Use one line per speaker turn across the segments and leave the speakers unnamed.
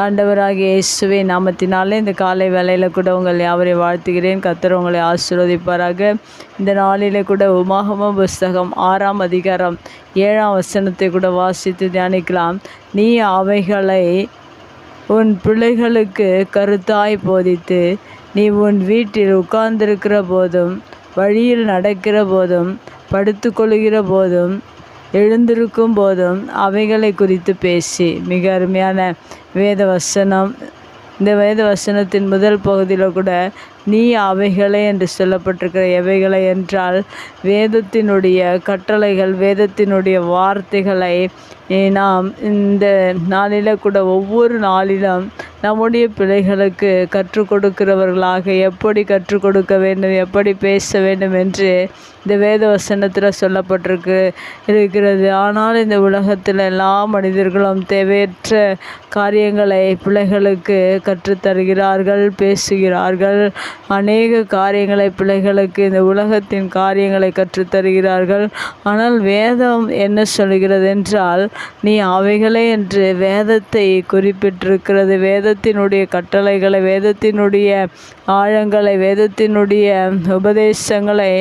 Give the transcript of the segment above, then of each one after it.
ஆண்டவராகிய இயேசுவே நாமத்தினாலே இந்த காலை வேளையில் கூட உங்கள் யாவரை வாழ்த்துகிறேன். கர்த்தர் உங்களை ஆசீர்வதிப்பாராக. இந்த நாளிலே கூட உபாகமம் புஸ்தகம் 6ஆம் அதிகாரம் 7ஆம் வசனத்தை கூட வாசித்து தியானிக்கலாம். நீ அவைகளை உன் பிள்ளைகளுக்கு கருத்தாய் போதித்து, நீ உன் வீட்டில் உட்கார்ந்திருக்கிற போதும், வழியில் நடக்கிற போதும், படுத்து கொள்கிற போதும், எழுந்திருக்கும் போதும் அவைகளை குறித்து பேசி. மிக அருமையான வேத வசனம். இந்த வேத வசனத்தின் முதல் பகுதியில் கூட நீ அவைகளை என்று சொல்லப்பட்டிருக்கிற எவைகளை என்றால் வேதத்தினுடைய கட்டளைகள், வேதத்தினுடைய வார்த்தைகளை நாம் இந்த நாளில் கூட ஒவ்வொரு நாளிலும் நம்முடைய பிள்ளைகளுக்கு கற்றுக் கொடுக்கிறவர்களாக எப்படி கற்றுக் கொடுக்க வேண்டும், எப்படி பேச வேண்டும் என்று இந்த வேத வசனத்தில் இருக்கிறது. ஆனால் இந்த உலகத்தில் எல்லா மனிதர்களும் தேவையற்ற காரியங்களை பிள்ளைகளுக்கு கற்றுத்தருகிறார்கள், பேசுகிறார்கள். அநேக காரியங்களை பிள்ளைகளுக்கு இந்த உலகத்தின் காரியங்களை கற்றுத்தருகிறார்கள். ஆனால் வேதம் என்ன சொல்கிறது என்றால், நீ அவைகளே என்று வேதத்தை குறிப்பிட்டிருக்கிறது. வேதத்தினுடைய கட்டளைகளை, வேதத்தினுடைய ஆழங்களை, வேதத்தினுடைய உபதேசங்களை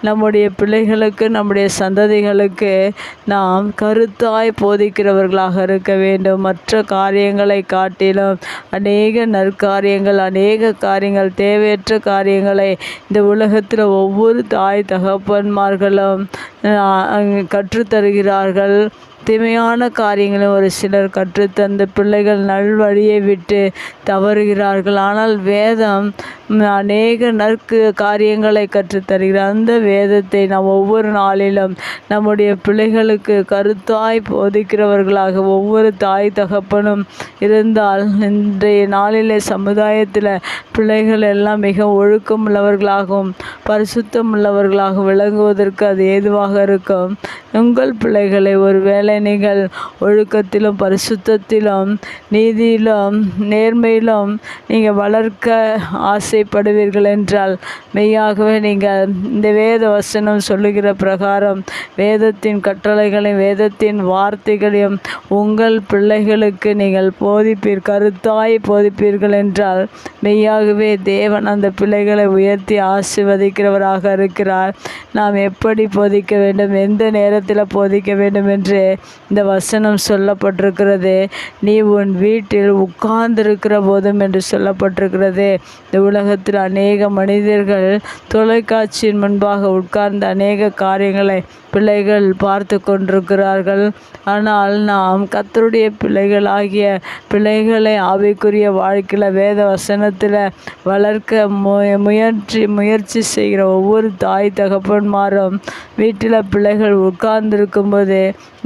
நம்முடைய பிள்ளைகளுக்கு, நம்முடைய சந்ததிகளுக்கு நாம் கருத்தாய் போதிக்கிறவர்களாக இருக்க வேண்டும். மற்ற காரியங்களை காட்டிலும் அநேக நற்காரியங்கள், அநேக காரியங்கள், தேவையற்ற காரியங்களை இந்த உலகத்தில் ஒவ்வொரு தாய் தகப்பன்மார்களும் கற்றுத்தருகிறார்கள். தீமையான காரியங்களை ஒரு சிலர் கற்றுத்தந்த பிள்ளைகள் நல்வழியை விட்டு தவறுகிறார்கள். ஆனால் வேதம் அநேக காரியங்களை கற்றுத்தருகிறார். அந்த வேதத்தை நாம் ஒவ்வொரு நாளிலும் நம்முடைய பிள்ளைகளுக்கு கருத்தாய் போதிக்கிறவர்களாக ஒவ்வொரு தாய் தகப்பனும் இருந்தால் இன்றைய நாளிலே சமுதாயத்தில் பிள்ளைகள் எல்லாம் மிக ஒழுக்கம் உள்ளவர்களாகவும் பரிசுத்தம் உள்ளவர்களாக விளங்குவதற்கு அது ஏதுவாக இருக்கும். உங்கள் பிள்ளைகளை ஒருவேளை நீங்கள் ஒழுக்கத்திலும் பரிசுத்தத்திலும் நீதியிலும் நேர்மையிலும் நீங்கள் வளர்க்க ஆசைப்படுவீர்கள் என்றால் மெய்யாகவே நீங்கள் இந்த வேத வசனம் சொல்லுகிற பிரகாரம் வேதத்தின் கட்டளைகளையும் வேதத்தின் வார்த்தைகளையும் உங்கள் பிள்ளைகளுக்கு நீங்கள் கருத்தாய் போதிப்பீர்கள் என்றால் மெய்யாகவே தேவன் அந்த பிள்ளைகளை உயர்த்தி ஆசீர்வதிக்கிறவராக இருக்கிறார். நாம் எப்படி போதிக்க வேண்டும், எந்த நேரத்தில் போதிக்க வேண்டும் என்று இந்த வசனம் சொல்லப்பட்டிருக்கிறது. நீ உன் வீட்டில் உட்கார்ந்திருக்கிற போதும் என்று சொல்லப்பட்டிருக்கிறது. இந்த உலகத்தில் அநேக மனிதர்கள் தொலைக்காட்சியின் முன்பாக உட்கார்ந்து அநேக காரியங்களை பிள்ளைகள் பார்த்து கொண்டிருக்கிறார்கள். ஆனால் நாம் கர்த்தருடைய பிள்ளைகளாகிய பிள்ளைகளை ஆவிக்குரிய வாழ்க்கையில் வேத வசனத்தில் வளர்க்க முயற்சி செய்கிற ஒவ்வொரு தாய் தகப்பன்மாரும் வீட்டில் பிள்ளைகள் உட்கார்ந்திருக்கும்போது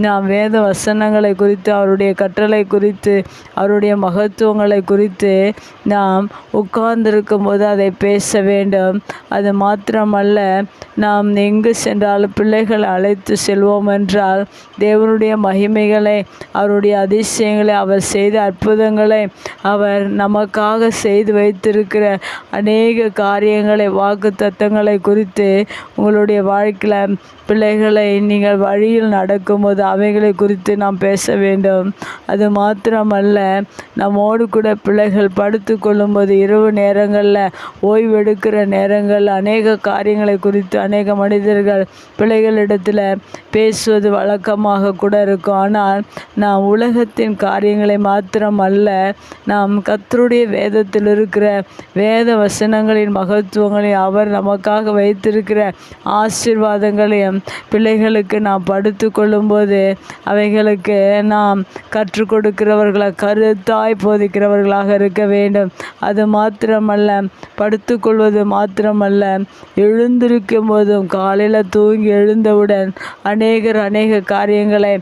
நாம் வேத வசனங்களை குறித்து, அவருடைய கட்டளை குறித்து, அவருடைய மகத்துவங்களை குறித்து நாம் உட்கார்ந்திருக்கும் போது அதை பேச வேண்டும். அது மாத்திரமல்ல, நாம் எங்கு சென்றாலும் பிள்ளைகளை அழைத்து செல்வோம் என்றால் தேவனுடைய மகிமைகளை, அவருடைய அதிசயங்களை, அவர் செய்த அற்புதங்களை, அவர் நமக்காக செய்து வைத்திருக்கிற அநேக காரியங்களை, வாக்கு தத்தங்களை குறித்து உங்களுடைய வாழ்க்கையில் பிள்ளைகளை நீங்கள் வழியில் நடக்கும்போது அவைகளை குறித்து நாம் பேச வேண்டும். அது மாத்திரமல்ல, நம்மோடு கூட பிள்ளைகள் படுத்து கொள்ளும்போது இரவு நேரங்களில், ஓய்வெடுக்கிற நேரங்களில் அநேக காரியங்களை குறித்து அநேக மனிதர்கள் பிள்ளைகளிடத்தில் பேசுவது வழக்கமாக கூட இருக்கும். ஆனால் நாம் உலகத்தின் காரியங்களை மாத்திரமல்ல, நாம் கர்த்தருடைய வேதத்தில் இருக்கிற வேத வசனங்களின் மகத்துவங்களையும் அவர் நமக்காக வைத்திருக்கிற ஆசீர்வாதங்களையும் பிள்ளைகளுக்கு நாம் படுத்து கொள்ளும்போது அவைகளுக்கு நாம் கற்றுக் கொடுக்கிறவர்களாக, கருத்தாய் போதிக்கிறவர்களாக இருக்க வேண்டும். அது மாத்திரமல்ல, படுத்து கொள்வது மாத்திரமல்ல, எழுந்திருக்கும் போதும், காலையில் தூங்கி எழுந்தவுடன் அநேக காரியங்களை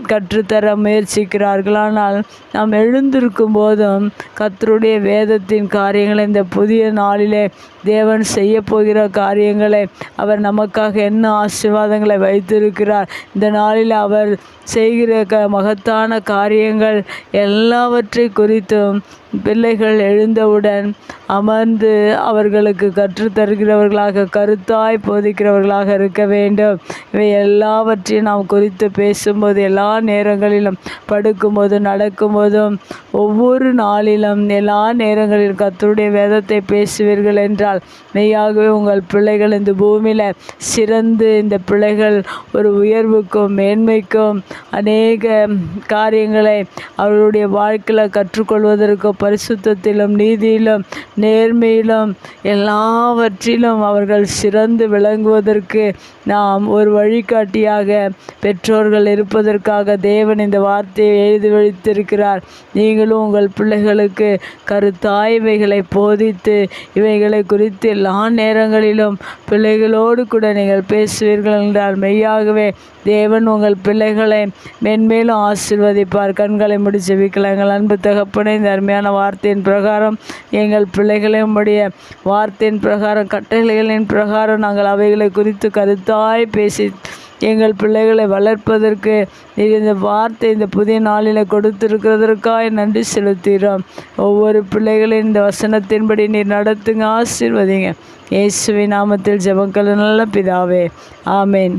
கற்றுத்தர முயற்சிக்கிறார்கள். ஆனால் நாம் எழுந்திருக்கும் போதும் கர்த்தருடைய வேதத்தின் காரியங்களை, இந்த புதிய நாளிலே தேவன் செய்ய போகிற காரியங்களை, அவர் நமக்காக என்ன ஆசீர்வாதங்களை வைத்திருக்கிறார், இந்த நாளில் அவர் செய்கிற மகத்தான காரியங்கள் எல்லாவற்றை குறித்தும் பிள்ளைகள் எழுந்தவுடன் அமர்ந்து அவர்களுக்கு கற்றுத்தருகிறவர்களாக, கருத்தாய் போதிக்கிறவர்களாக இருக்க வேண்டும். இவை எல்லாவற்றையும் நாம் குறித்து பேசும்போது, எல்லா நேரங்களிலும், படுக்கும்போதும் நடக்கும்போதும், ஒவ்வொரு நாளிலும் எல்லா நேரங்களிலும் கர்த்தருடைய வேதத்தை பேசுவீர்கள் என்றால் மெய்யாகவே உங்கள் பிள்ளைகள் இந்த பூமியில் சிறந்து, இந்த பிள்ளைகள் ஒரு உயர்வுக்கும் மேன்மைக்கும் அநேக காரியங்களை அவர்களுடைய வாழ்க்கையில் கற்றுக்கொள்வதற்கு, பரிசுத்தத்திலும் நீதியிலும் நேர்மையிலும் எல்லாவற்றிலும் அவர்கள் சிறந்து விளங்குவதற்கு நாம் ஒரு வழிகாட்டியாக பெற்றோர்கள் இருப்பதற்காக தேவன் இந்த வார்த்தையை எழுதி வைத்திருக்கிறார். நீங்களும் உங்கள் பிள்ளைகளுக்கு கருத்தாய் இவைகளை போதித்து, இவைகளை குறித்து எல்லா நேரங்களிலும் பிள்ளைகளோடு கூட நீங்கள் பேசுவீர்கள் என்றால் மெய்யாகவே தேவன் உங்கள் பிள்ளைகளை மென்மேலும் ஆசீர்வதிப்பார். கண்களை மூடி ஜெபிக்கலாம். எங்கள் அன்பு தகப்பனே, இந்த அருமையான வார்த்தையின் பிரகாரம் எங்கள் பிள்ளைகளையும் உடைய வார்த்தையின் பிரகாரம், கட்டளைகளின் பிரகாரம் நாங்கள் அவைகளை குறித்து கருத்தாய் பேசி எங்கள் பிள்ளைகளை வளர்ப்பதற்கு நீர் இந்த வார்த்தை இந்த புதிய நாளில் கொடுத்திருக்கிறதற்காக நன்றி செலுத்துகிறோம். ஒவ்வொரு பிள்ளைகளையும் இந்த வசனத்தின்படி நீர் நடத்துங்க, ஆசீர்வதிங்க. இயேசுவின் நாமத்தில் ஜெபங்கள் நல்ல பிதாவே, ஆமேன்.